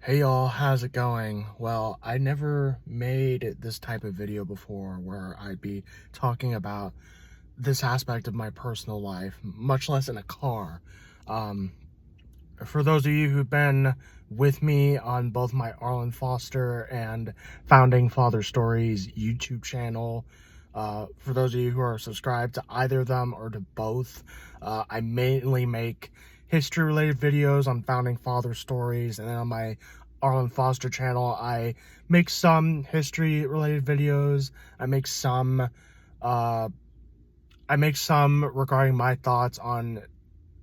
Hey y'all, how's it going? Well, I never made this type of video before where I'd be talking about this aspect of my personal life, much less in a car. Um, for those of you who've been with me on both my Arlen Foster and Founding Father Stories YouTube channel, for those of you who are subscribed to either of them or to both, I mainly make history-related videos on Founding Father Stories, and then on my Arlen Foster channel, I make some history-related videos. I make some regarding my thoughts on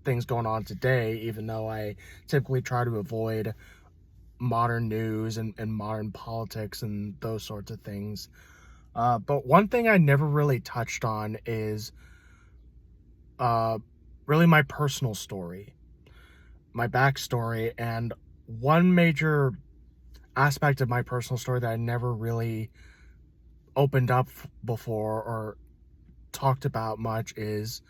things going on today, even though I typically try to avoid modern news and modern politics and those sorts of things. But one thing I never really touched on is really my personal story, my backstory, and one major aspect of my personal story that I never really opened up before or talked about much is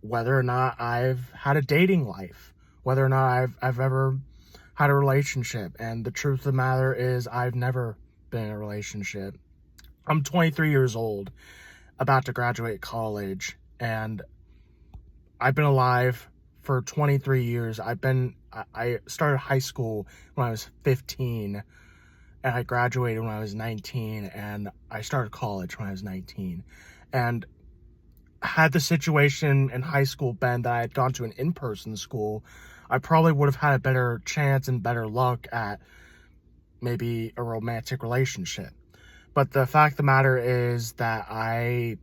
whether or not I've had a dating life, whether or not I've ever had a relationship. And the truth of the matter is I've never been in a relationship. I'm 23 years old, about to graduate college, and I've been alive for 23 years. I started high school when I was 15, and I graduated when I was 19, and I started college when I was 19. And had the situation in high school been that I had gone to an in-person school, I probably would have had a better chance and better luck at maybe a romantic relationship. But the fact of the matter is that I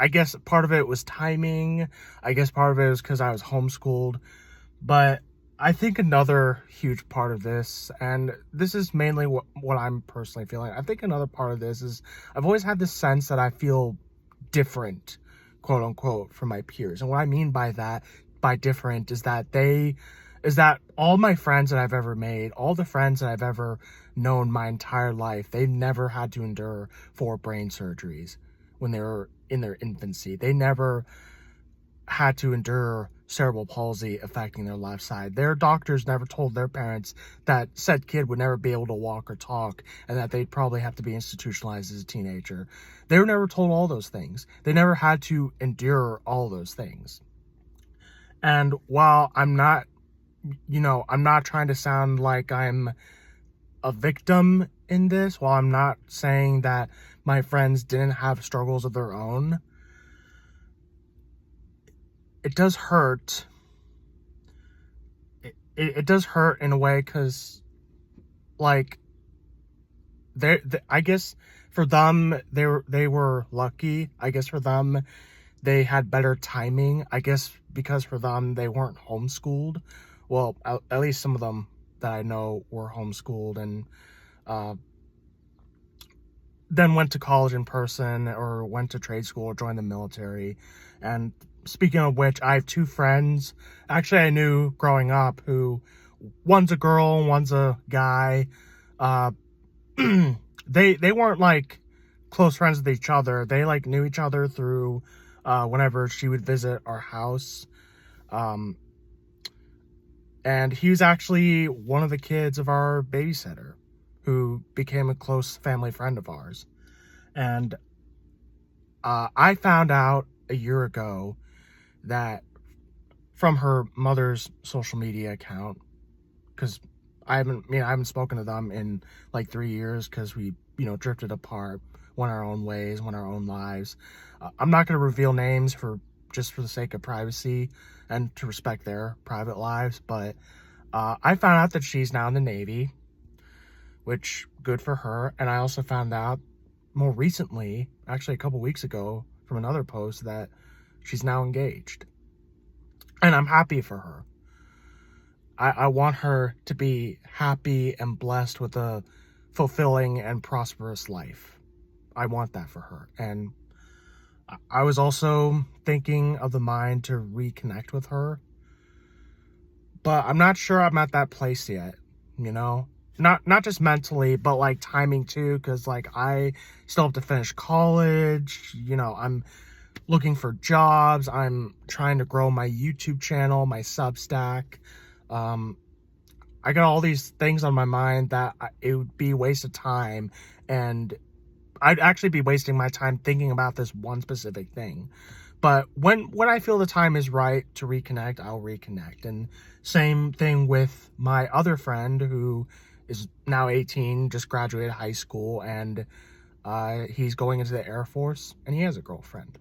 guess part of it was timing. I guess part of it was because I was homeschooled. But I think another huge part of this, and this is mainly what I'm personally feeling, I think another part of this is I've always had this sense that I feel different, quote unquote, from my peers. And what I mean by that, by different, is that all my friends that I've ever made, all the friends that I've ever known my entire life, they've never had to endure 4 brain surgeries when they were in their infancy. They never had to endure cerebral palsy affecting their left side. Their doctors never told their parents that said kid would never be able to walk or talk and that they'd probably have to be institutionalized as a teenager. They were never told all those things. They never had to endure all those things. And while I'm not trying to sound like I'm a victim in this, while I'm not saying that my friends didn't have struggles of their own, it does hurt. It does hurt in a way because, like, I guess for them, they were lucky. I guess for them, they had better timing. I guess because for them, they weren't homeschooled. Well, at least some of them that I know were homeschooled and then went to college in person or went to trade school or joined the military. And speaking of which, I have 2 friends, actually I knew growing up, who one's a girl and one's a guy. They weren't like close friends with each other. They like knew each other through whenever she would visit our house. And he was actually one of the kids of our babysitter who became a close family friend of ours. And I found out a year ago that from her mother's social media account, because I haven't spoken to them in like 3 years because we, drifted apart, went our own ways, went our own lives. I'm not going to reveal names for the sake of privacy and to respect their private lives, but I found out that she's now in the Navy, which good for her. And I also found out more recently, actually a couple weeks ago, from another post that she's now engaged. And I'm happy for her. I want her to be happy and blessed with a fulfilling and prosperous life. I want that for her. And I was also thinking of the mind to reconnect with her, but I'm not sure I'm at that place yet, not just mentally, but like timing too, because like I still have to finish college. I'm looking for jobs. I'm trying to grow my YouTube channel, my Substack. I got all these things on my mind that it would be a waste of time, and I'd actually be wasting my time thinking about this one specific thing. But when I feel the time is right to reconnect, I'll reconnect. And same thing with my other friend who is now 18, just graduated high school, and he's going into the Air Force, and he has a girlfriend.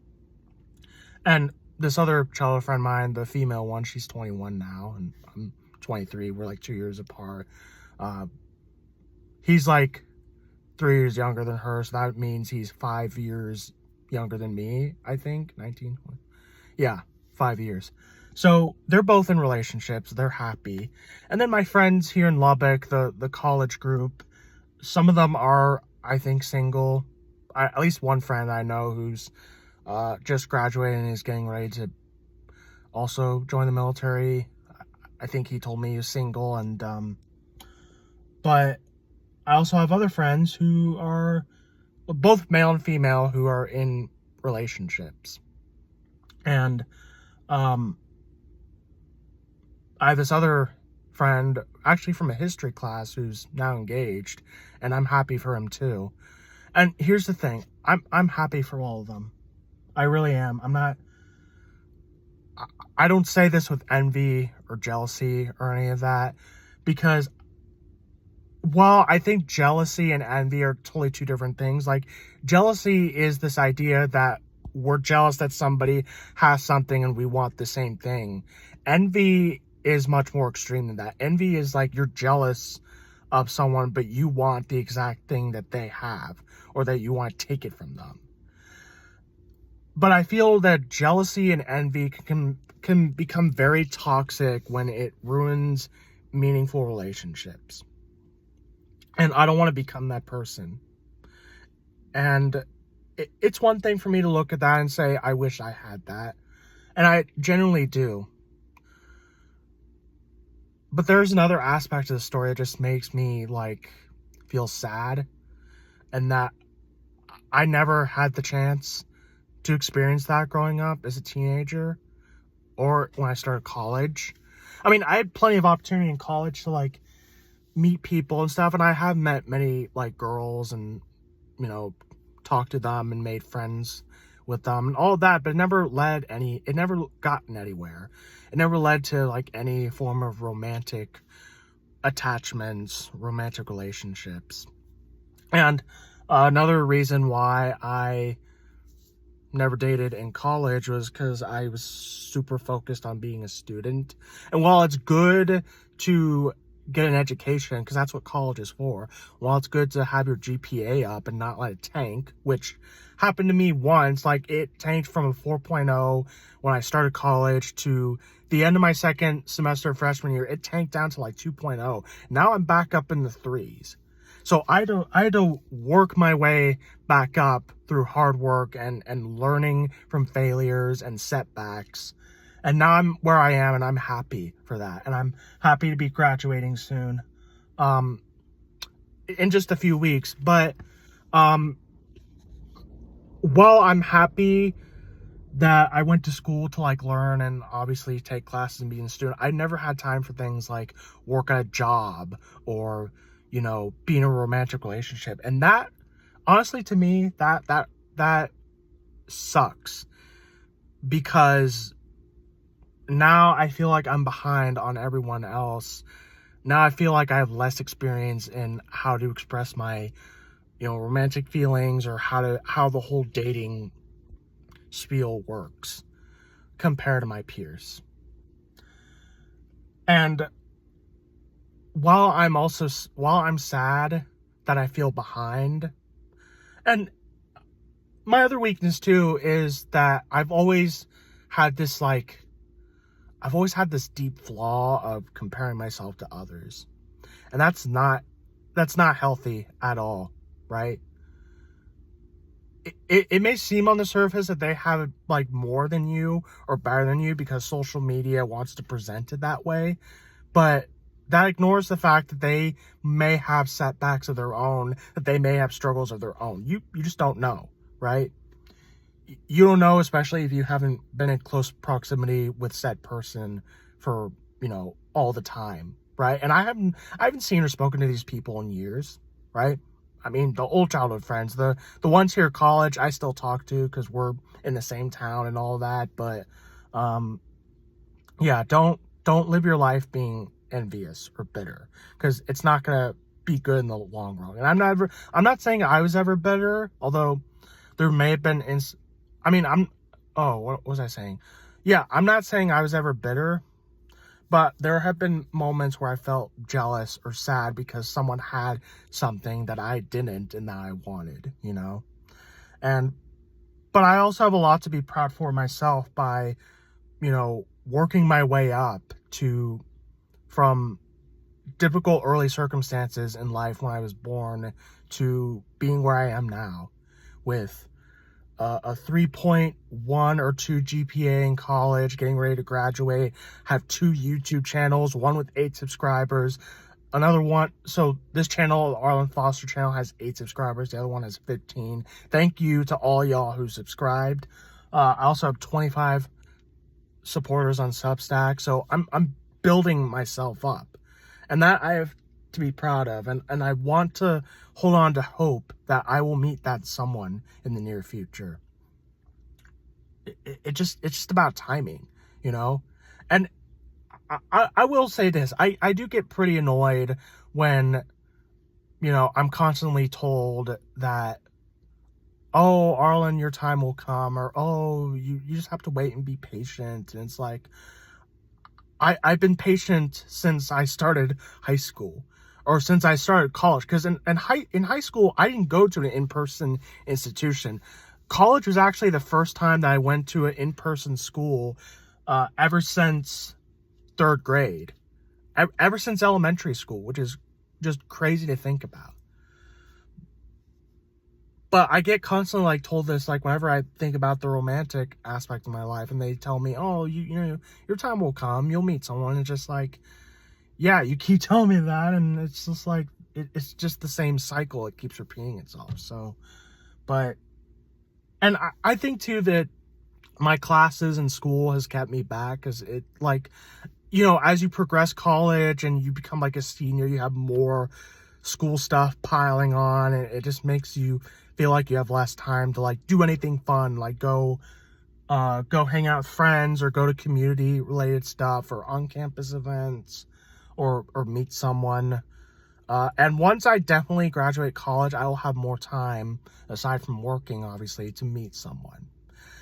And this other cello friend of mine, the female one, she's 21 now, and I'm 23. We're like 2 years apart. He's like 3 years younger than her, so that means he's 5 years younger than me, I think. 19? Yeah, 5 years. So they're both in relationships. They're happy. And then my friends here in Lubbock, the college group, some of them are, I think, single. At least one friend I know who's just graduated and is getting ready to also join the military. I think he told me he was single, and but I also have other friends who are both male and female who are in relationships. And I have this other friend, actually from a history class, who's now engaged, and I'm happy for him too. And here's the thing, I'm happy for all of them. I really am. I don't say this with envy or jealousy or any of that, because while I think jealousy and envy are totally two different things, like jealousy is this idea that we're jealous that somebody has something and we want the same thing. Envy is much more extreme than that. Envy is like you're jealous of someone, but you want the exact thing that they have, or that you want to take it from them. But I feel that jealousy and envy can become very toxic when it ruins meaningful relationships. And I don't want to become that person. And it's one thing for me to look at that and say, I wish I had that. And I genuinely do. But there's another aspect of the story that just makes me like feel sad. And that I never had the chance to experience that growing up as a teenager or when I started college. I mean, I had plenty of opportunity in college to like meet people and stuff, and I have met many like girls and, you know, talked to them and made friends with them and all of that, but it never gotten anywhere. It never led to like any form of romantic attachments, romantic relationships. And another reason why I never dated in college was because I was super focused on being a student. And while it's good to get an education, because that's what college is for, while it's good to have your GPA up and not let it tank, which happened to me once, like it tanked from a 4.0 when I started college to the end of my second semester of freshman year, it tanked down to like 2.0. Now I'm back up in the threes. So I had to work my way back up through hard work and learning from failures and setbacks. And now I'm where I am, and I'm happy for that. And I'm happy to be graduating soon, in just a few weeks. But while I'm happy that I went to school to like learn and obviously take classes and be a student, I never had time for things like work at a job or, you know, be in a romantic relationship. And that, honestly, to me, that sucks, because now I feel like I'm behind on everyone else. Now I feel like I have less experience in how to express my, you know, romantic feelings, or how the whole dating spiel works compared to my peers. And while I'm sad that I feel behind, and my other weakness too is that I've always had this deep flaw of comparing myself to others. And that's not healthy at all, right? It may seem on the surface that they have like more than you or better than you because social media wants to present it that way, but that ignores the fact that they may have setbacks of their own, that they may have struggles of their own. You just don't know, right? you don't know, especially if you haven't been in close proximity with said person for, all the time, right? And I haven't seen or spoken to these people in years, right? I mean, the old childhood friends, the ones here at college, I still talk to because we're in the same town and all that. But, yeah, don't live your life being envious or bitter, because it's not gonna be good in the long run. And I'm not saying I was ever bitter, although there may have been what was I saying? Yeah, I'm not saying I was ever bitter, but there have been moments where I felt jealous or sad because someone had something that I didn't and that I wanted, but I also have a lot to be proud for myself by, working my way up from difficult early circumstances in life when I was born to being where I am now with a 3.1 or 2 GPA in college, getting ready to graduate, have 2 YouTube channels, one with 8 subscribers, another one. So this channel, the Arlen Foster channel, has 8 subscribers. The other one has 15. Thank you to all y'all who subscribed. I also have 25 supporters on Substack. So I'm building myself up, and that I have to be proud of, and I want to hold on to hope that I will meet that someone in the near future. It's just about timing, and I will say this, I do get pretty annoyed when, I'm constantly told that, oh, Arlen, your time will come, or, oh, you just have to wait and be patient. And it's like, I've been patient since I started high school, or since I started college, because in high school, I didn't go to an in-person institution. College was actually the first time that I went to an in-person school ever since 3rd grade, ever since elementary school, which is just crazy to think about. But I get constantly told this, whenever I think about the romantic aspect of my life, and they tell me, oh, your time will come, you'll meet someone. It's just yeah, you keep telling me that, and it's just it's just the same cycle. It keeps repeating itself. So, and I think too that my classes in school has kept me back, because it as you progress college and you become a senior, you have more school stuff piling on, and it just makes you feel like you have less time to do anything fun, go hang out with friends, or go to community related stuff, or on campus events, or meet someone. And once I definitely graduate college, I will have more time, aside from working, obviously, to meet someone.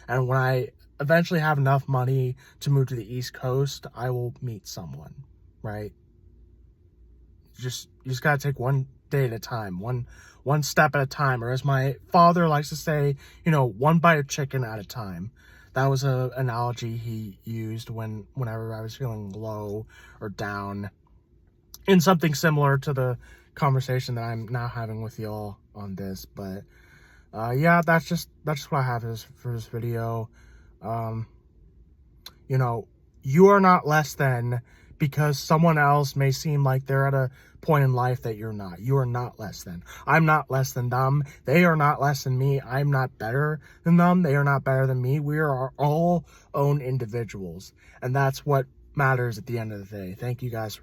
And when I eventually have enough money to move to the East Coast, I will meet someone, right? You just gotta take one day at a time, one step at a time, or as my father likes to say, one bite of chicken at a time. That was an analogy he used whenever I was feeling low or down, in something similar to the conversation that I'm now having with y'all on this. But yeah, that's just what I have for this video. You are not less than because someone else may seem like they're at a point in life that you're not. You are not less than. I'm not less than them. They are not less than me. I'm not better than them. They are not better than me. We are our all own individuals. And that's what matters at the end of the day. Thank you guys